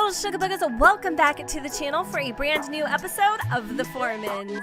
Hello, Sugar Buggers, and welcome back to the channel for a brand new episode of the Foremans.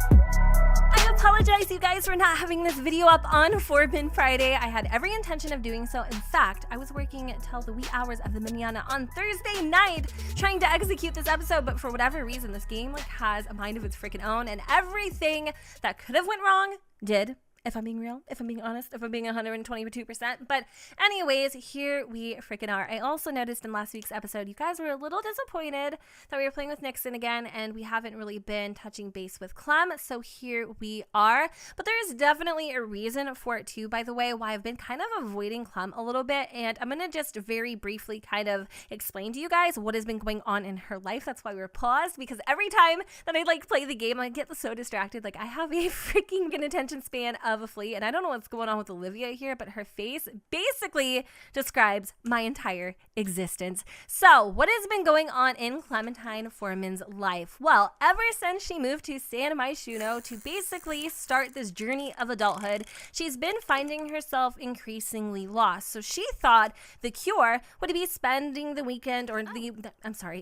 I apologize, you guys, for not having this video up on Foreman Friday. I had every intention of doing so. In fact, I was working till the wee hours of the mañana on Thursday night trying to execute this episode, but for whatever reason, this game has a mind of its freaking own, and everything that could have went wrong did. If I'm being real, if I'm being honest, if I'm being 122%. But anyways, here we freaking are. I also noticed in last week's episode, you guys were a little disappointed that we were playing with Nixon again, and we haven't really been touching base with Clem. So here we are. But there is definitely a reason for it too, by the way, why I've been kind of avoiding Clem a little bit. And I'm going to just very briefly kind of explain to you guys what has been going on in her life. That's why we were paused, because every time that I play the game, I get so distracted. I have a freaking attention span of a flea, and I don't know what's going on with Alivia here, but her face basically describes my entire existence. So what has been going on in Clementine Foreman's life? Well, ever since she moved to San Myshuno to basically start this journey of adulthood, she's been finding herself increasingly lost. So she thought the cure would be spending the weekend, or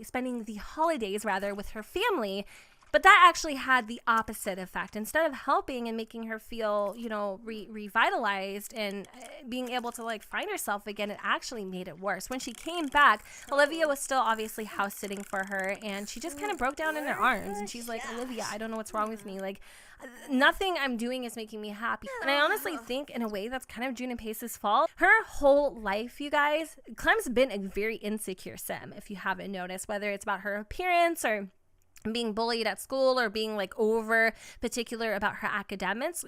spending the holidays rather, with her family. But that actually had the opposite effect. Instead of helping and making her feel, revitalized and being able to find herself again, it actually made it worse. When she came back, Alivia was still obviously house sitting for her, and she just kind of broke down in her arms, and she's like, Alivia, I don't know what's wrong with me. Nothing I'm doing is making me happy. And I honestly think in a way that's kind of June and Pace's fault. Her whole life, you guys, Clem's been a very insecure sim, if you haven't noticed, whether it's about her appearance or being bullied at school or being over particular about her academics.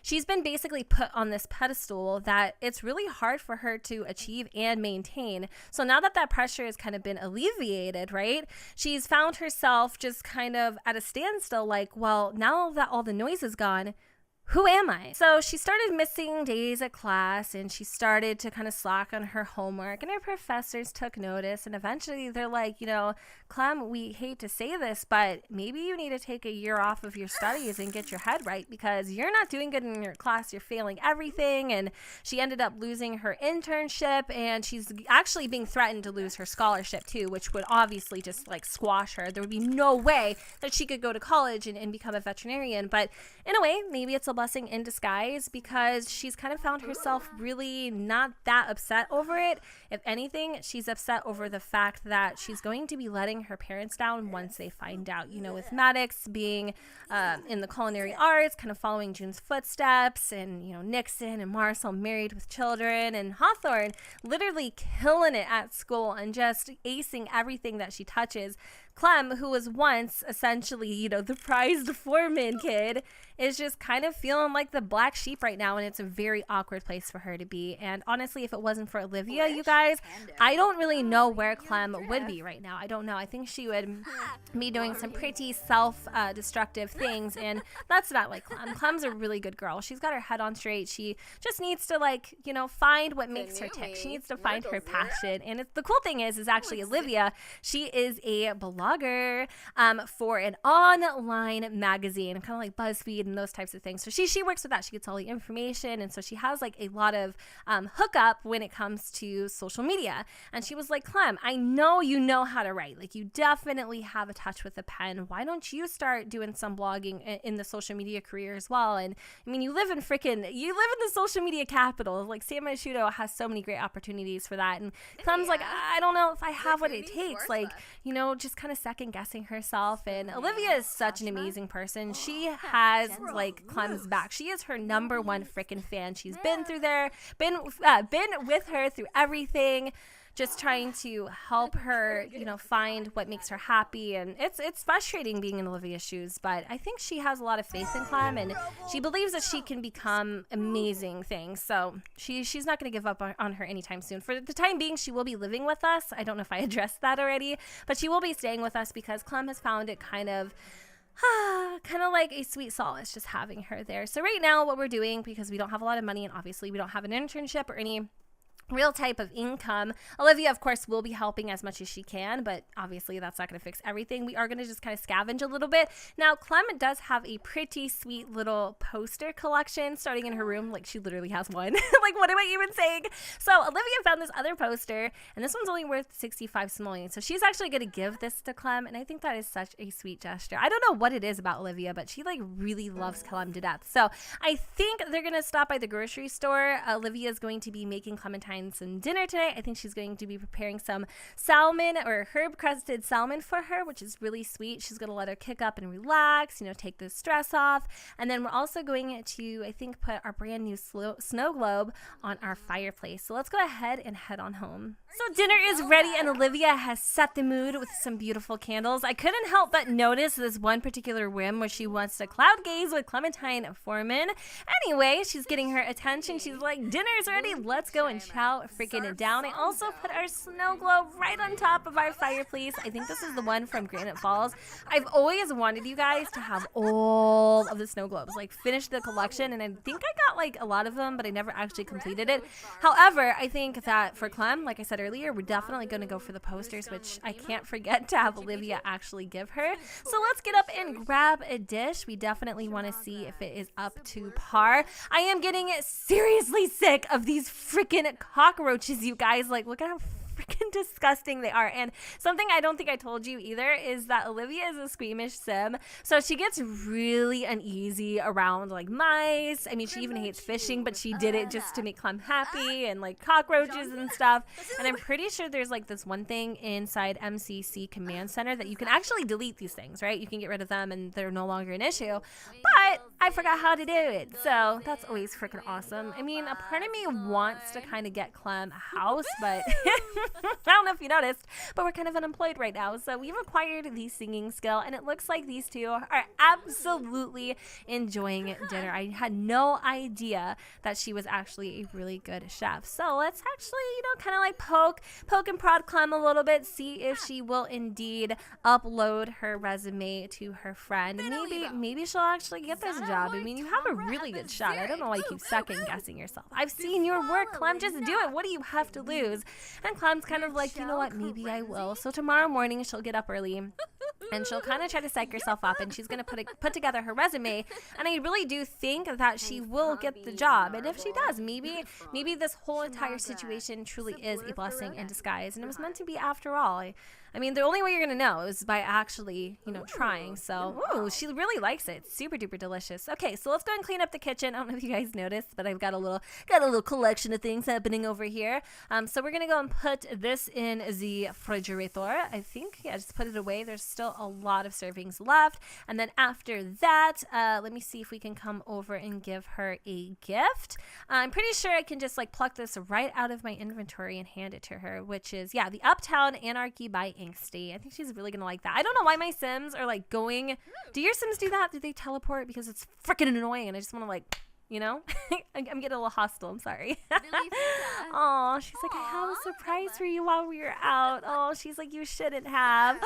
She's been basically put on this pedestal that it's really hard for her to achieve and maintain. So now that that pressure has kind of been alleviated, right, she's found herself just kind of at a standstill, well, now that all the noise is gone, who am I? So she started missing days at class, and she started to kind of slack on her homework, and her professors took notice, and eventually they're like, Clem, we hate to say this, but maybe you need to take a year off of your studies and get your head right, because you're not doing good in your class, you're failing everything. And she ended up losing her internship, and she's actually being threatened to lose her scholarship too, which would obviously just squash her. There would be no way that she could go to college and become a veterinarian. But in a way, maybe it's a blessing in disguise, because she's kind of found herself really not that upset over it. If anything, she's upset over the fact that she's going to be letting her parents down once they find out, with Maddox being in the culinary arts, kind of following June's footsteps, and Nixon and Marcel married with children, and Hawthorne literally killing it at school and just acing everything that she touches. Clem, who was once essentially, the prized Foreman kid, is just kind of feeling like the black sheep right now, and it's a very awkward place for her to be. And honestly, if it wasn't for Alivia, you guys, I don't really know where Clem would be right now. I don't know. I think she would be doing some pretty self-destructive things, and that's not like Clem. Clem's a really good girl. She's got her head on straight. She just needs to find what makes her tick. She needs to find her passion. And the cool thing is actually Alivia, she is a blogger for an online magazine, kind of like BuzzFeed and those types of things. So she works with that. She gets all the information, and so she has a lot of hookup when it comes to social media. And she was like, Clem, I know you know how to write. You definitely have a touch with a pen. Why don't you start doing some blogging in the social media career as well? And I mean, you live in the social media capital. San Myshuno has so many great opportunities for that. And Clem's I don't know if I have what it takes. Just kind of second guessing herself. And Alivia is such an amazing person. She has Clem's back. She is her number one freaking fan. She's been with her through everything, just trying to help her, find what makes her happy. And it's frustrating being in Olivia's shoes, but I think she has a lot of faith in Clem, and she believes that she can become amazing things. So she's not going to give up on her anytime soon. For the time being, she will be living with us. I don't know if I addressed that already, but she will be staying with us because Clem has found it kind of like a sweet solace just having her there. So right now what we're doing, because we don't have a lot of money, and obviously we don't have an internship or any real type of income. Alivia, of course, will be helping as much as she can, but obviously that's not going to fix everything. We are going to just kind of scavenge a little bit. Now, Clem does have a pretty sweet little poster collection starting in her room. Like, she literally has one. Like, what am I even saying? So, Olivia found this other poster, and this one's only worth 65 simoleons. So, she's actually going to give this to Clem, and I think that is such a sweet gesture. I don't know what it is about Olivia, but she, like, really loves Clem to death. So, I think they're going to stop by the grocery store. Olivia is going to be making Clementine some dinner today. I think she's going to be preparing some salmon or herb crusted salmon for her, which is really sweet. She's going to let her kick up and relax, you know, take the stress off. And then we're also going to, I think, put our brand new snow globe on our fireplace. So let's go ahead and head on home. So dinner is ready, and Olivia has set the mood with some beautiful candles. I couldn't help but notice this one particular whim where she wants to cloud gaze with Clementine Foreman. Anyway, she's getting her attention. She's like, dinner's ready. Let's go and chow freaking it down. I also put our snow globe right on top of our fireplace. I think this is the one from Granite Falls. I've always wanted you guys to have all of the snow globes, like finish the collection, and I think I got like a lot of them, but I never actually completed it. However, I think that for Clem, like I said earlier, we're definitely going to go for the posters, which I can't forget to have Alivia actually give her. So let's get up and grab a dish. We definitely want to see if it is up to par. I am getting seriously sick of these freaking cockroaches, you guys. Like, look at how freaking disgusting they are. And something I don't think I told you either is that Alivia is a squeamish sim, so she gets really uneasy around like mice. I mean, she even hates fishing, but she did it just to make Clem happy, and like cockroaches and stuff. And I'm pretty sure there's like this one thing inside MCC Command Center that you can actually delete these things, right? You can get rid of them and they're no longer an issue, but I forgot how to do it. So that's always freaking awesome. I mean, a part of me wants to kind of get Clem a house, but I don't know if you noticed, but we're kind of unemployed right now. So we've acquired the singing skill, and it looks like these two are absolutely enjoying dinner. I had no idea that she was actually a really good chef. So let's actually, you know, kind of like poke and prod Clem a little bit, see if she will indeed upload her resume to her friend. Maybe she'll actually get this job. I mean, you have a really good shot. I don't know why you keep second guessing yourself. I've seen your work, Clem. Just do it. What do you have to lose? And Clem's kind of like, you know what, maybe I will. So tomorrow morning she'll get up early and she'll kind of try to psych herself up, and she's going to put together her resume. And I really do think that she will get the job. And if she does, maybe this whole entire situation truly is a blessing in disguise, and it was meant to be after all. I mean, the only way you're going to know is by actually, you know, trying. So, ooh, she really likes it. It's super duper delicious. Okay, so let's go and clean up the kitchen. I don't know if you guys noticed, but I've got a little collection of things happening over here. So we're going to go and put this in the refrigerator. I think, yeah, just put it away. There's still a lot of servings left. And then after that, let me see if we can come over and give her a gift. I'm pretty sure I can just like pluck this right out of my inventory and hand it to her, which is, yeah, the Uptown Anarchy by Angsty. I think she's really gonna like that. I don't know why my Sims are like going. Do your Sims do that? Do they teleport? Because it's freaking annoying, and I just want to like, you know, I'm getting a little hostile. I'm sorry. Oh, she's like, I have a surprise for you while we were out. Oh, she's like, you shouldn't have.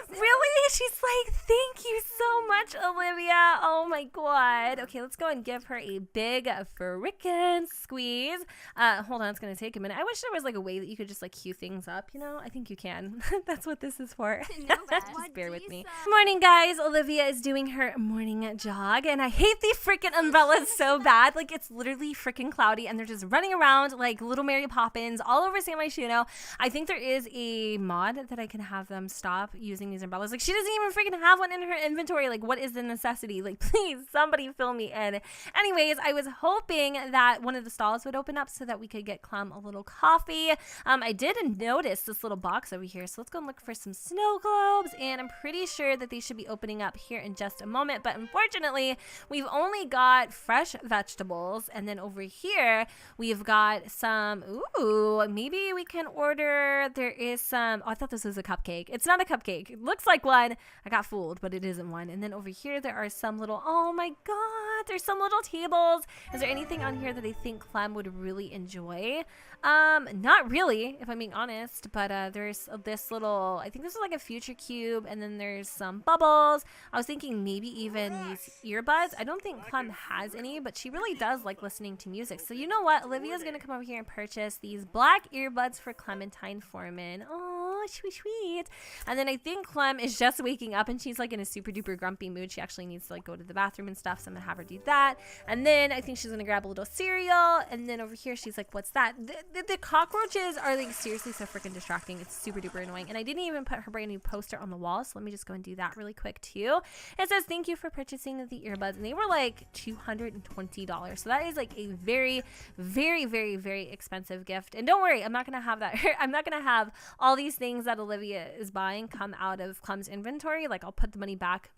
Really? She's like, thank you so much, Alivia. Oh my god. Okay, let's go and give her a big frickin' squeeze. Hold on, it's gonna take a minute. I wish there was like a way that you could just like cue things up, you know? I think you can. That's what this is for. Just bear with me. Morning, guys. Olivia is doing her morning jog, and I hate the freaking umbrellas so bad. Like, it's literally freaking cloudy, and they're just running around like little Mary Poppins all over San Myshuno. I think there is a mod that I can have them stop using these umbrellas. Like, she doesn't even freaking have one in her inventory. Like, what is the necessity? Like, please, somebody fill me in. Anyways, I was hoping that one of the stalls would open up so that we could get Clem a little coffee. I did notice this little box over here, so let's go and look for some snow globes, and I'm pretty sure that they should be opening up here in just a moment, but unfortunately, we've only got fresh vegetables, and then over here, we've got some, ooh, maybe we can order, there is some, oh, I thought this was a cupcake. It's not a cupcake. looks like one. I got fooled, but it isn't one. And then over here, there are some little, oh my God, there's some little tables. Is there anything on here that I think Clem would really enjoy? Not really, if I'm being honest, but there's this little, I think this is like a future cube, and then there's some bubbles. I was thinking maybe even these earbuds. I don't think Clem has any, but she really does like listening to music. So you know what? Olivia's gonna come over here and purchase these black earbuds for Clementine Foreman. Oh, sweet, sweet. And then I think Clem is just waking up and she's like in a super duper grumpy mood. She actually needs to like go to the bathroom and stuff, so I'm gonna have her do that. And then I think she's gonna grab a little cereal, and then over here she's like, what's that? The cockroaches are like seriously so freaking distracting. It's super duper annoying. And I didn't even put her brand new poster on the wall, so let me just go and do that really quick too. It says thank you for purchasing the earbuds, and they were like $220, so that is like a very, very, very, very expensive gift. And don't worry, I'm not gonna have that. I'm not gonna have all these things that Alivia is buying come out of Clem's inventory. Like, I'll put the money back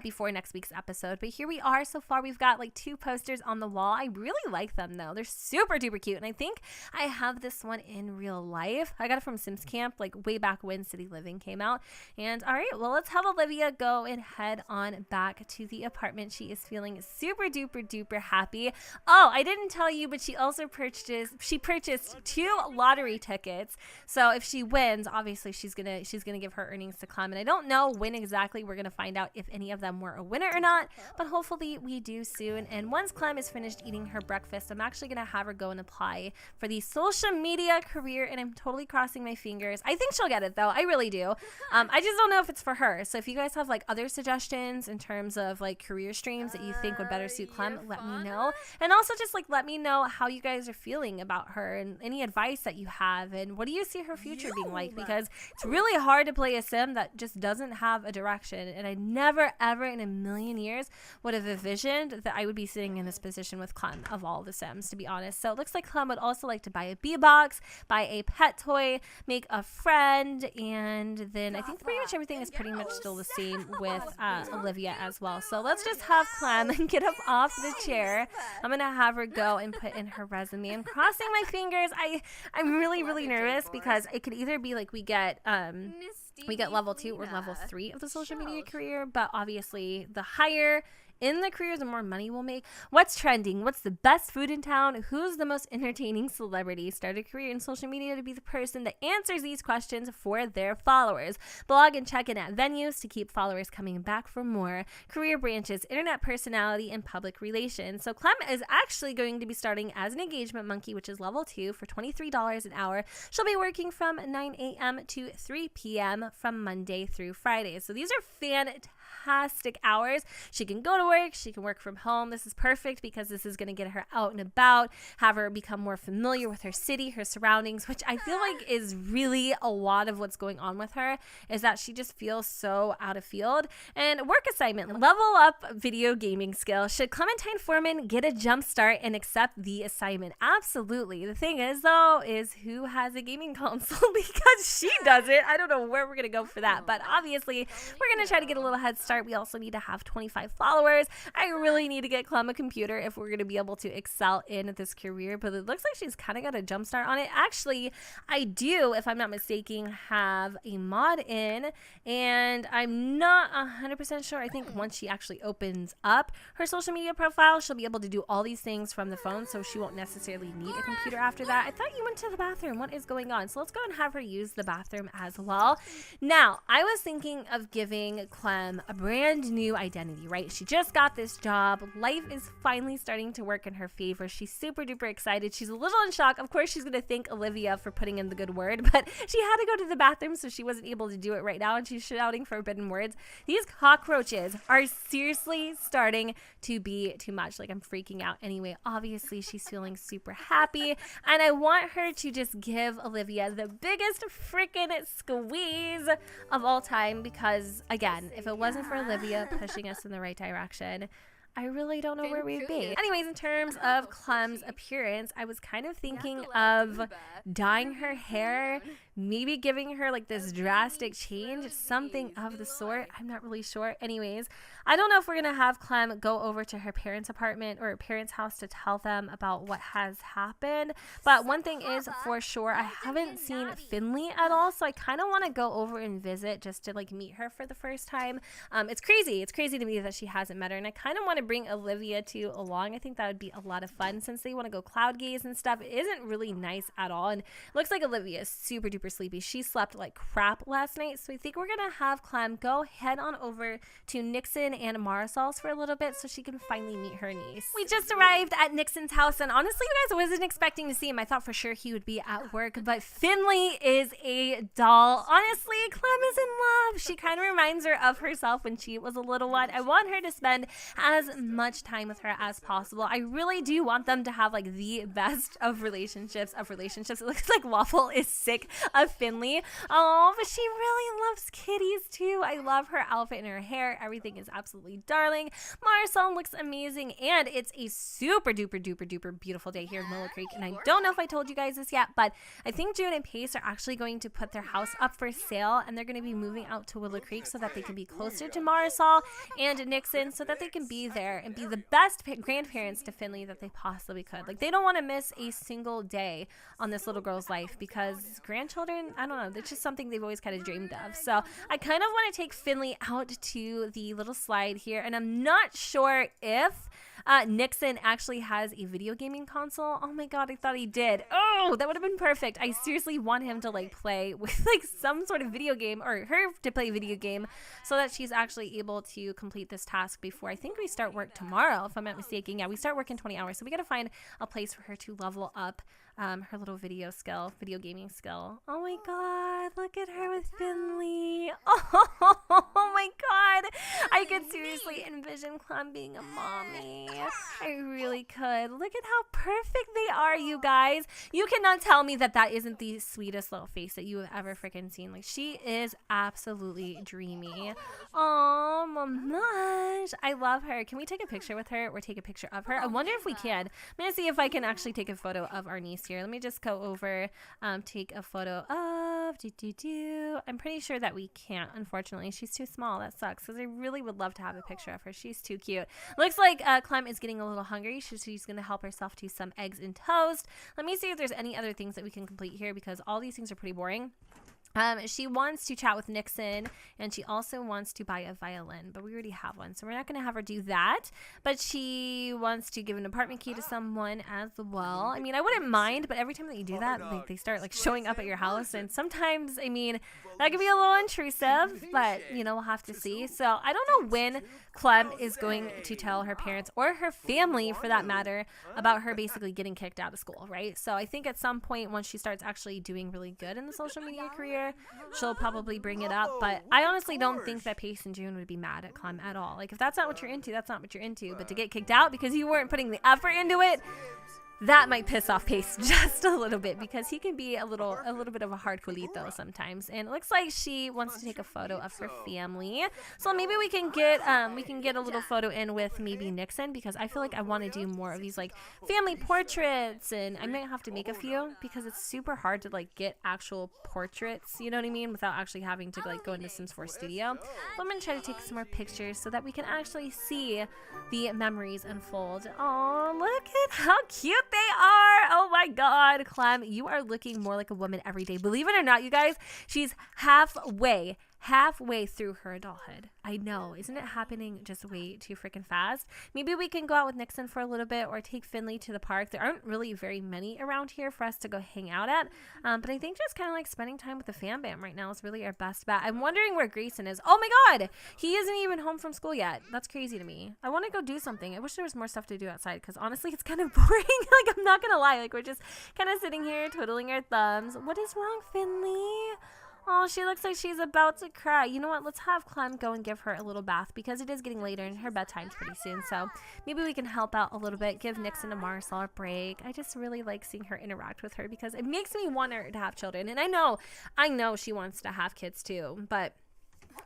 before next week's episode. But here we are. So far we've got like 2 posters on the wall. I really like them though. They're super duper cute, and I think I have this one in real life. I got it from Sims Camp like way back when City Living came out. And all right, well, let's have Alivia go and head on back to the apartment. She is feeling super duper duper happy. Oh, I didn't tell you, but she also purchased 2 lottery tickets. So if she wins, obviously she's gonna give her earnings to Clem, and I don't know when exactly we're gonna find out if any of them were a winner or not, but hopefully we do soon. And once Clem is finished eating her breakfast, I'm actually gonna have her go and apply for the social media career, and I'm totally crossing my fingers. I think she'll get it though. I really do. I just don't know if it's for her. So if you guys have like other suggestions in terms of like career streams that you think would better suit Clem, let me know. And also just like let me know how you guys are feeling about her and any advice that you have, and what do you see her future being like, because it's really hard to play a sim that just doesn't have a direction. And I never ever in a million years would have envisioned that I would be sitting in this position with Clem of all the Sims, to be honest. So it looks like Clem would also like to buy a bee box, buy a pet toy, make a friend, and then I think pretty much everything is pretty much still the same with Alivia as well. So let's just have Clem get up off the chair. I'm gonna have her go and put in her resume. I'm crossing my fingers. I'm really nervous because it could either be like we get level 2 or level 3 of the social media career, but obviously the higher in the career, the more money we'll make. What's trending? What's the best food in town? Who's the most entertaining celebrity? Start a career in social media to be the person that answers these questions for their followers. Blog and check in at venues to keep followers coming back for more. Career branches, internet personality, and public relations. So Clem is actually going to be starting as an engagement monkey, which is level 2 for $23 an hour. She'll be working from 9 a.m. to 3 p.m. from Monday through Friday. So these are fantastic hours. She can go to work, she can work from home. This is perfect because this is going to get her out and about, have her become more familiar with her city, her surroundings, which I feel like is really a lot of what's going on with her, is that she just feels so out of field. And work assignment, level up video gaming skill. Should Clementine Foreman get a jump start and accept the assignment? Absolutely. The thing is though, is who has a gaming console? Because she doesn't. I don't know where we're going to go for that, but obviously we're going to try to get a little head start. We also need to have 25 followers. I really need to get Clem a computer if we're going to be able to excel in this career, but it looks like she's kind of got a jump start on it. Actually, I do, if I'm not mistaken, have a mod in, and I'm not 100% sure. I think once she actually opens up her social media profile, she'll be able to do all these things from the phone, so she won't necessarily need a computer after that. I thought you went to the bathroom. What is going on? So let's go and have her use the bathroom as well. Now, I was thinking of giving Clem a brand new identity, right? She just got this job. Life is finally starting to work in her favor. She's super duper excited. She's a little in shock. Of course, she's going to thank Alivia for putting in the good word, but she had to go to the bathroom, so she wasn't able to do it right now, and she's shouting forbidden words. These cockroaches are seriously starting to be too much. Like, I'm freaking out. Anyway, obviously, she's feeling super happy, and I want her to just give Alivia the biggest freaking squeeze of all time, because, again, if it wasn't for Alivia pushing us in the right direction, I really don't know where we'd be. Anyways, in terms of Clem's appearance, I was kind of thinking of dyeing her hair, maybe giving her like this drastic change, something of the sort. I'm not really sure. Anyways, I don't know if we're going to have Clem go over to her parents' apartment or her parents' house to tell them about what has happened. But one thing is for sure, I haven't seen Finley at all, so I kind of want to go over and visit just to like meet her for the first time. It's crazy. It's crazy to me that she hasn't met her, and I kind of want to bring Alivia too along. I think that would be a lot of fun since they want to go cloud gaze and stuff. It isn't really nice at all, and it looks like Alivia is super duper sleepy. She slept like crap last night, so I think we're gonna have Clem go head on over to Nixon and Marisol's for a little bit so she can finally meet her niece. We just arrived at Nixon's house, and honestly, you guys, I wasn't expecting to see him. I thought for sure he would be at work, but Finley is a doll. Honestly, Clem is in love. She kind of reminds her of herself when she was a little one. I want her to spend as much time with her as possible. I really do want them to have like the best of relationships. It looks like Waffle is sick of Finley. Oh, but she really loves kitties too. I love her outfit and her hair. Everything is absolutely darling. Marisol looks amazing, and it's a super duper duper duper beautiful day here in Willow Creek. And I don't know if I told you guys this yet, but I think June and Pace are actually going to put their house up for sale, and they're going to be moving out to Willow Creek so that they can be closer to Marisol and Nixon, so that they can be there and be the best grandparents to Finley that they possibly could. Like, they don't want to miss a single day on this little girl's life, because grandchildren, I don't know, it's just something they've always kind of dreamed of. So I kind of want to take Finley out to the little slide here, and I'm not sure if Nixon actually has a video gaming console. Oh my god, I thought he did. Oh, that would have been perfect. I seriously want him to like play with like some sort of video game, or her to play a video game, so that she's actually able to complete this task before I think we start work tomorrow, if I'm not mistaken. Yeah, we start work in 20 hours, so we gotta find a place for her to level up her little video gaming skill. Oh my god, look at her with Finley. Oh my god, I could seriously envision Clem being a mommy. I really could. Look at how perfect they are, you guys. You cannot tell me that that isn't the sweetest little face that you have ever freaking seen. Like, she is absolutely dreamy. Oh, mamash. I love her. Can we take a picture with her or take a picture of her? I wonder if we can. I'm gonna see if I can actually take a photo of our niece here. Let me just go over, take a photo of I'm pretty sure that we can't, unfortunately. She's too small. That sucks, because I really would love to have a picture of her. She's too cute. Looks like Clem is getting a little hungry. She's going to help herself to some eggs and toast. Let me see if there's any other things that we can complete here, because all these things are pretty boring. She wants to chat with Nixon, and she also wants to buy a violin, but we already have one, so we're not going to have her do that. But she wants to give an apartment key to someone as well. I mean, I wouldn't mind, but every time that you do that, they start like showing up at your house, and sometimes, I mean, that could be a little intrusive, but you know, we'll have to see. So I don't know when Clem is going to tell her parents, or her family for that matter, about her basically getting kicked out of school, right? So I think at some point, once she starts actually doing really good in the social media career, she'll probably bring it up. But I honestly don't think that Pace and June would be mad at Clem at all. Like, if that's not what you're into, that's not what you're into. But to get kicked out because you weren't putting the effort into it, that might piss off Pace just a little bit, because he can be a little bit of a hard culito sometimes. And it looks like she wants to take a photo of her family, so maybe we can get a little photo in with maybe Nixon, because I feel like I want to do more of these like family portraits, and I might have to make a few, because it's super hard to like get actual portraits, you know what I mean, without actually having to like go into Sims 4 Studio. So I'm gonna try to take some more pictures so that we can actually see the memories unfold. Oh, look at how cute they are. Oh my god, Clem, you are looking more like a woman every day. Believe it or not, you guys, she's halfway through her adulthood. I know, isn't it happening just way too freaking fast? Maybe we can go out with Nixon for a little bit, or take Finley to the park. There aren't really very many around here for us to go hang out at, but I think just kind of like spending time with the fam bam right now is really our best bet. I'm wondering where Grayson is. Oh my god, he isn't even home from school yet. That's crazy to me. I want to go do something. I wish there was more stuff to do outside, because honestly it's kind of boring. Like, I'm not gonna lie, like, we're just kind of sitting here twiddling our thumbs. What is wrong, Finley? Oh, she looks like she's about to cry. You know what? Let's have Clem go and give her a little bath, because it is getting later and her bedtime's pretty soon. So maybe we can help out a little bit, give Nixon and Marisol a break. I just really like seeing her interact with her, because it makes me want her to have children. And I know she wants to have kids too, but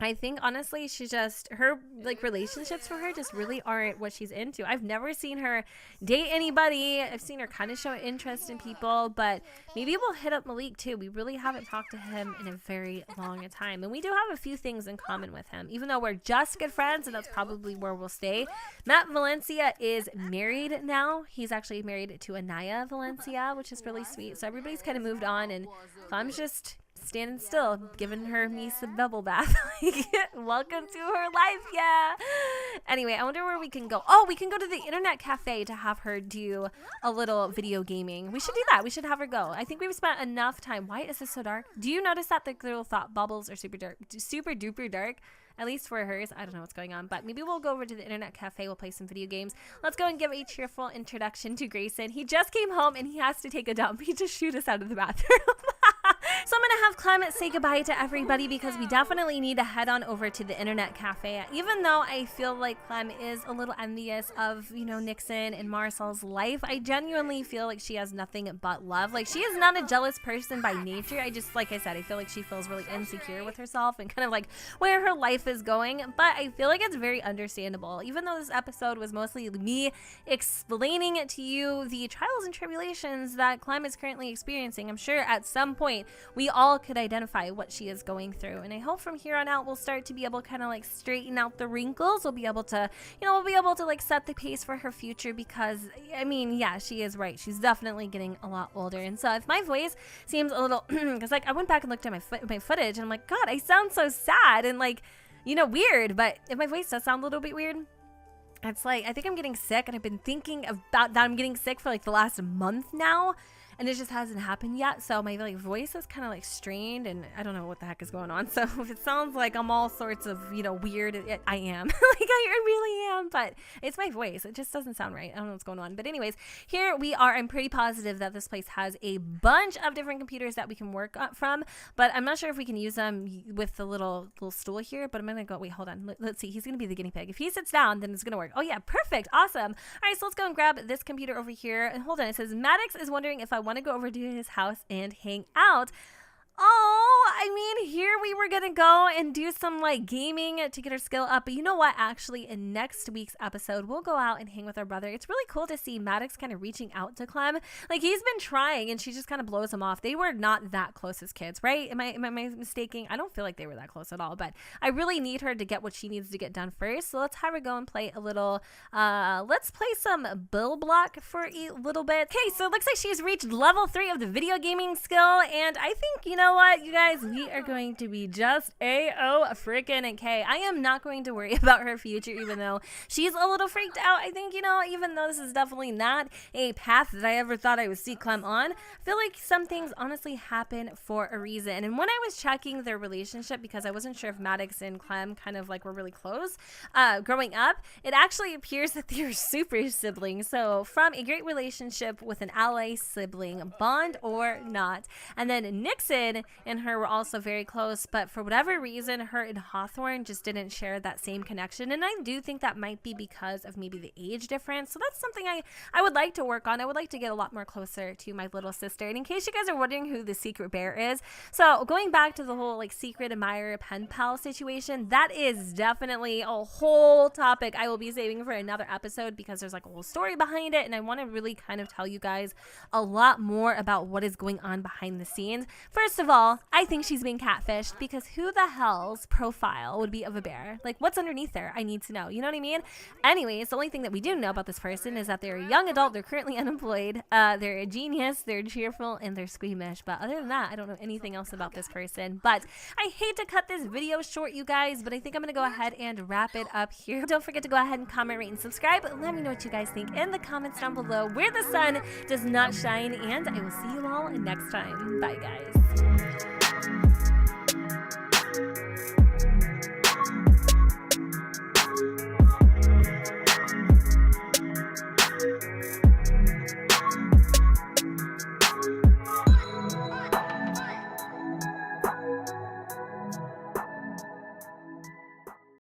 I think honestly she's just, her like relationships for her just really aren't what she's into. I've never seen her date anybody. I've seen her kind of show interest in people, but maybe we'll hit up Malik too. We really haven't talked to him in a very long time, and we do have a few things in common with him, even though we're just good friends, and that's probably where we'll stay. Matt Valencia is married now. He's actually married to Anaya Valencia, which is really sweet. So everybody's kind of moved on, and Clem's just standing still, giving her niece a bubble bath. Welcome to her life, yeah. Anyway, I wonder where we can go. Oh, we can go to the internet cafe to have her do a little video gaming. We should do that. We should have her go. I think we've spent enough time. Why is this so dark? Do you notice that the little thought bubbles are super duper dark? At least for hers. I don't know what's going on, but maybe we'll go over to the internet cafe. We'll play some video games. Let's go and give a cheerful introduction to Grayson. He just came home and he has to take a dump. He just shoot us out of the bathroom. So I'm going to have Clem say goodbye to everybody because we definitely need to head on over to the internet cafe. Even though I feel like Clem is a little envious of, you know, Nixon and Marcel's life, I genuinely feel like she has nothing but love. Like, she is not a jealous person by nature. I just, like I said, I feel like she feels really insecure with herself and kind of like where her life is going. But I feel like it's very understandable. Even though this episode was mostly me explaining to you the trials and tribulations that Clem is currently experiencing, I'm sure at some point we all could identify what she is going through. And I hope from here on out we'll start to be able to kind of like straighten out the wrinkles. We'll be able to, you know, we'll be able to like set the pace for her future because, I mean, yeah, she is right. She's definitely getting a lot older. And so if my voice seems a little, because like I went back and looked at my footage and I'm like, God, I sound so sad and like, you know, weird. But if my voice does sound a little bit weird, it's like, I think I'm getting sick, and I've been thinking about that I'm getting sick for like the last month now. And it just hasn't happened yet, so my like voice is kind of like strained, and I don't know what the heck is going on. So if it sounds like I'm all sorts of, you know, weird, I am. Like I really am, but it's my voice. It just doesn't sound right. I don't know what's going on. But anyways, here we are. I'm pretty positive that this place has a bunch of different computers that we can work from, but I'm not sure if we can use them with the little stool here. But I'm gonna go. Wait, hold on. Let's see. He's gonna be the guinea pig. If he sits down, then it's gonna work. Oh yeah, perfect, awesome. All right, so let's go and grab this computer over here. And hold on. It says Maddox is wondering if I want to go over to his house and hang out. Oh, I mean, here we were gonna go and do some like gaming to get our skill up, but you know what, actually in next week's episode we'll go out and hang with our brother. It's really cool to see Maddox kind of reaching out to Clem. Like, he's been trying and she just kind of blows him off. They were not that close as kids, right? Am I mistaking? I don't feel like they were that close at all, but I really need her to get what she needs to get done first. So let's have her go and play a little let's play some Bill Block for a little bit. Okay, so it looks like she's reached level 3 of the video gaming skill, and I think, you know what, you guys, we are going to be just A-O-frickin-K. I am not going to worry about her future, even though she's a little freaked out. I think, you know, even though this is definitely not a path that I ever thought I would see Clem on, I feel like some things honestly happen for a reason. And when I was checking their relationship, because I wasn't sure if Maddox and Clem kind of like were really close growing up, it actually appears that they're super siblings. So from a great relationship with an ally sibling, bond or not. And then Nixon and her were also very close, but for whatever reason, her and Hawthorne just didn't share that same connection. And I do think that might be because of maybe the age difference. So that's something I would like to work on. I would like to get a lot more closer to my little sister. And in case you guys are wondering who the secret bear is, so going back to the whole like secret admirer pen pal situation, that is definitely a whole topic I will be saving for another episode, because there's like a whole story behind it, and I want to really kind of tell you guys a lot more about what is going on behind the scenes. First of all, I think she's being catfished, because who the hell's profile would be of a bear? Like, what's underneath there? I need to know. You know what I mean? Anyways, the only thing that we do know about this person is that they're a young adult, they're currently unemployed, they're a genius, they're cheerful, and they're squeamish. But other than that, I don't know anything else about this person. But I hate to cut this video short, you guys, but I think I'm going to go ahead and wrap it up here. Don't forget to go ahead and comment, rate, and subscribe. Let me know what you guys think in the comments down below where the sun does not shine, and I will see you all next time. Bye, guys.